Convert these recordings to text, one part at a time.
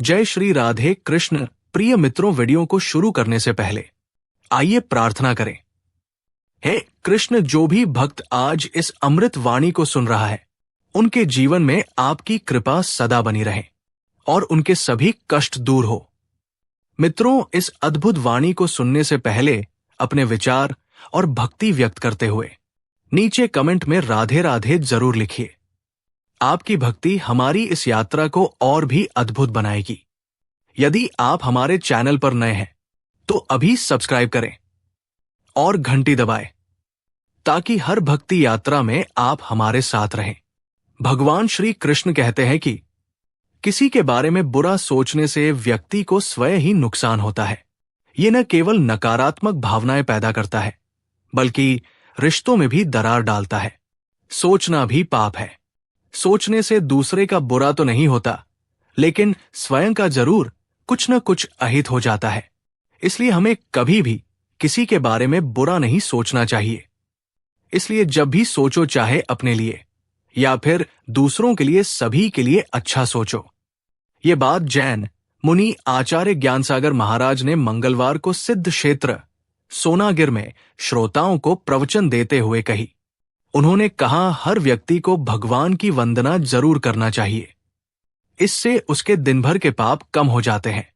जय श्री राधे कृष्ण। प्रिय मित्रों, वीडियो को शुरू करने से पहले आइए प्रार्थना करें। हे कृष्ण, जो भी भक्त आज इस अमृत वाणी को सुन रहा है, उनके जीवन में आपकी कृपा सदा बनी रहे और उनके सभी कष्ट दूर हो। मित्रों, इस अद्भुत वाणी को सुनने से पहले अपने विचार और भक्ति व्यक्त करते हुए नीचे कमेंट में राधे राधे जरूर लिखिए। आपकी भक्ति हमारी इस यात्रा को और भी अद्भुत बनाएगी। यदि आप हमारे चैनल पर नए हैं तो अभी सब्सक्राइब करें और घंटी दबाएं ताकि हर भक्ति यात्रा में आप हमारे साथ रहें। भगवान श्री कृष्ण कहते हैं कि किसी के बारे में बुरा सोचने से व्यक्ति को स्वयं ही नुकसान होता है। ये न केवल नकारात्मक भावनाएं पैदा करता है, बल्कि रिश्तों में भी दरार डालता है। सोचना भी पाप है। सोचने से दूसरे का बुरा तो नहीं होता, लेकिन स्वयं का जरूर कुछ न कुछ अहित हो जाता है। इसलिए हमें कभी भी किसी के बारे में बुरा नहीं सोचना चाहिए। इसलिए जब भी सोचो, चाहे अपने लिए या फिर दूसरों के लिए, सभी के लिए अच्छा सोचो। ये बात जैन मुनि आचार्य ज्ञानसागर महाराज ने मंगलवार को सिद्ध क्षेत्र सोनागिर में श्रोताओं को प्रवचन देते हुए कही। उन्होंने कहा, हर व्यक्ति को भगवान की वंदना जरूर करना चाहिए। इससे उसके दिन भर के पाप कम हो जाते हैं।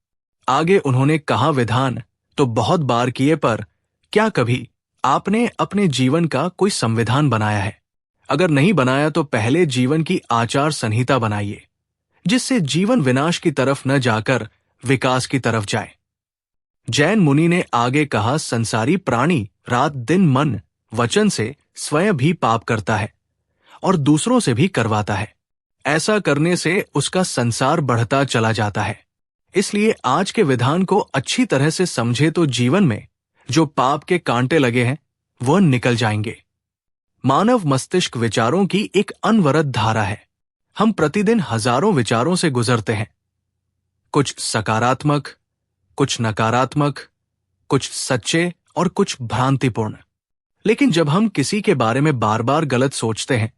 आगे उन्होंने कहा, विधान तो बहुत बार किए, पर क्या कभी आपने अपने जीवन का कोई संविधान बनाया है? अगर नहीं बनाया तो पहले जीवन की आचार संहिता बनाइए, जिससे जीवन विनाश की तरफ न जाकर विकास की तरफ जाए। जैन मुनि ने आगे कहा, संसारी प्राणी रात दिन मन वचन से स्वयं भी पाप करता है और दूसरों से भी करवाता है। ऐसा करने से उसका संसार बढ़ता चला जाता है। इसलिए आज के विधान को अच्छी तरह से समझे तो जीवन में जो पाप के कांटे लगे हैं वह निकल जाएंगे। मानव मस्तिष्क विचारों की एक अनवरत धारा है। हम प्रतिदिन हजारों विचारों से गुजरते हैं, कुछ सकारात्मक, कुछ नकारात्मक, कुछ सच्चे और कुछ भ्रांतिपूर्ण। लेकिन जब हम किसी के बारे में बार बार गलत सोचते हैं,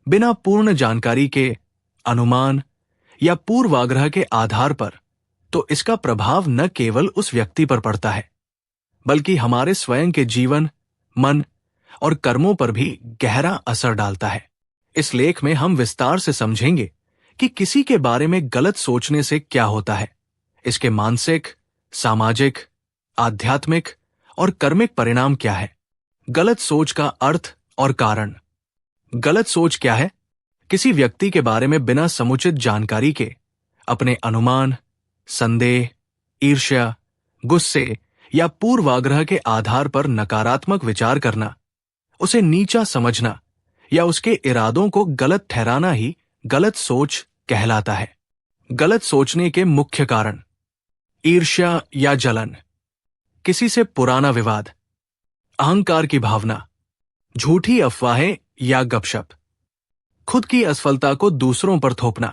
बिना पूर्ण जानकारी के, अनुमान या पूर्वाग्रह के आधार पर, तो इसका प्रभाव न केवल उस व्यक्ति पर पड़ता है, बल्कि हमारे स्वयं के जीवन, मन और कर्मों पर भी गहरा असर डालता है। इस लेख में हम विस्तार से समझेंगे कि किसी के बारे में गलत सोचने से क्या होता है, इसके मानसिक, सामाजिक, आध्यात्मिक और कर्मिक परिणाम क्या है। गलत सोच का अर्थ और कारण। गलत सोच क्या है? किसी व्यक्ति के बारे में बिना समुचित जानकारी के अपने अनुमान, संदेह, ईर्ष्या, गुस्से या पूर्वाग्रह के आधार पर नकारात्मक विचार करना, उसे नीचा समझना या उसके इरादों को गलत ठहराना ही गलत सोच कहलाता है। गलत सोचने के मुख्य कारण: ईर्ष्या या जलन, किसी से पुराना विवाद, अहंकार की भावना, झूठी अफवाहें या गपशप, खुद की असफलता को दूसरों पर थोपना,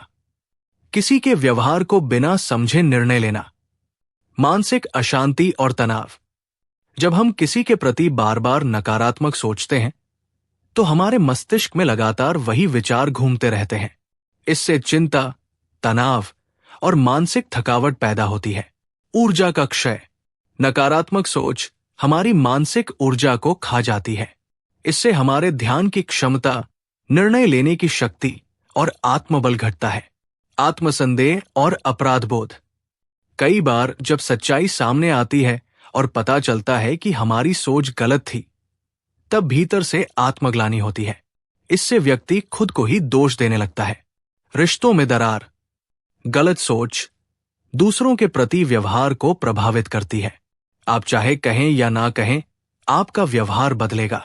किसी के व्यवहार को बिना समझे निर्णय लेना, मानसिक अशांति और तनाव। जब हम किसी के प्रति बार बार नकारात्मक सोचते हैं तो हमारे मस्तिष्क में लगातार वही विचार घूमते रहते हैं। इससे चिंता, तनाव और मानसिक थकावट पैदा होती है। ऊर्जा का क्षय। नकारात्मक सोच हमारी मानसिक ऊर्जा को खा जाती है। इससे हमारे ध्यान की क्षमता, निर्णय लेने की शक्ति और आत्मबल घटता है। आत्मसंदेह और अपराध बोध। कई बार जब सच्चाई सामने आती है और पता चलता है कि हमारी सोच गलत थी, तब भीतर से आत्मग्लानि होती है। इससे व्यक्ति खुद को ही दोष देने लगता है। रिश्तों में दरार। गलत सोच दूसरों के प्रति व्यवहार को प्रभावित करती है। आप चाहे कहें या ना कहें, आपका व्यवहार बदलेगा,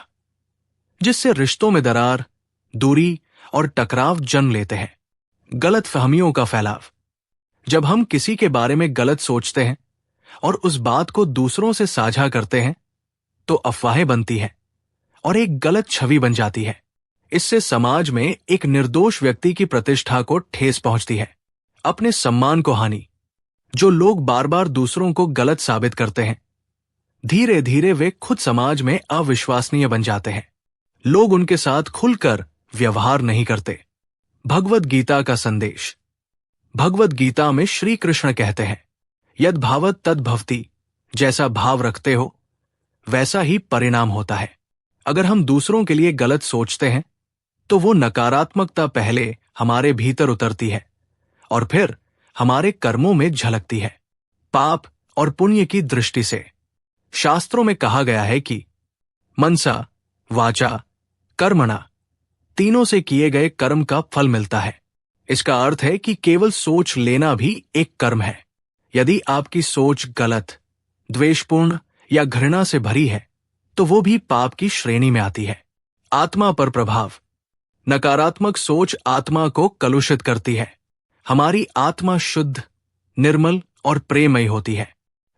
जिससे रिश्तों में दरार, दूरी और टकराव जन्म लेते हैं। गलत फहमियों का फैलाव। जब हम किसी के बारे में गलत सोचते हैं और उस बात को दूसरों से साझा करते हैं, तो अफवाहें बनती हैं और एक गलत छवि बन जाती है। इससे समाज में एक निर्दोष व्यक्ति की प्रतिष्ठा को ठेस पहुंचती है। अपने सम्मान को हानि। जो लोग बार बार दूसरों को गलत साबित करते हैं, धीरे धीरे वे खुद समाज में अविश्वसनीय बन जाते हैं। लोग उनके साथ खुलकर व्यवहार नहीं करते। भगवद गीता का संदेश। भगवद गीता में श्री कृष्ण कहते हैं, यद भावत तद भवति, जैसा भाव रखते हो वैसा ही परिणाम होता है। अगर हम दूसरों के लिए गलत सोचते हैं तो वो नकारात्मकता पहले हमारे भीतर उतरती है और फिर हमारे कर्मों में झलकती है। पाप और पुण्य की दृष्टि से शास्त्रों में कहा गया है कि मनसा, वाचा, कर्मणा, तीनों से किए गए कर्म का फल मिलता है। इसका अर्थ है कि केवल सोच लेना भी एक कर्म है। यदि आपकी सोच गलत, द्वेषपूर्ण या घृणा से भरी है तो वो भी पाप की श्रेणी में आती है। आत्मा पर प्रभाव। नकारात्मक सोच आत्मा को कलुषित करती है। हमारी आत्मा शुद्ध, निर्मल और प्रेममयी होती है।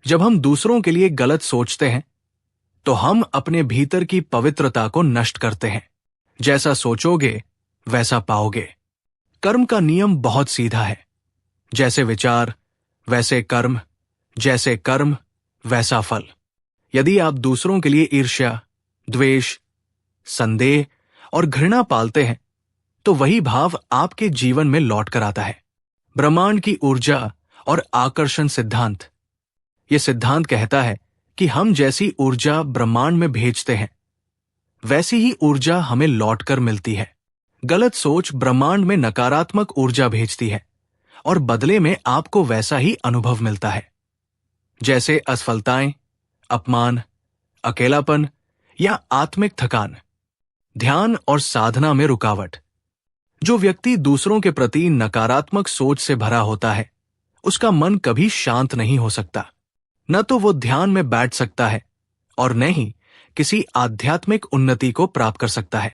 जब हम दूसरों के लिए गलत सोचते हैं तो हम अपने भीतर की पवित्रता को नष्ट करते हैं। जैसा सोचोगे वैसा पाओगे। कर्म का नियम बहुत सीधा है। जैसे विचार वैसे कर्म, जैसे कर्म वैसा फल। यदि आप दूसरों के लिए ईर्ष्या, द्वेष, संदेह और घृणा पालते हैं तो वही भाव आपके जीवन में लौट कर आता है। ब्रह्मांड की ऊर्जा और आकर्षण सिद्धांत। यह सिद्धांत कहता है कि हम जैसी ऊर्जा ब्रह्मांड में भेजते हैं वैसी ही ऊर्जा हमें लौटकर मिलती है। गलत सोच ब्रह्मांड में नकारात्मक ऊर्जा भेजती है और बदले में आपको वैसा ही अनुभव मिलता है। जैसे असफलताएं, अपमान, अकेलापन या आत्मिक थकान। ध्यान और साधना में रुकावट। जो व्यक्ति दूसरों के प्रति नकारात्मक सोच से भरा होता है उसका मन कभी शांत नहीं हो सकता। न तो वो ध्यान में बैठ सकता है और न ही किसी आध्यात्मिक उन्नति को प्राप्त कर सकता है।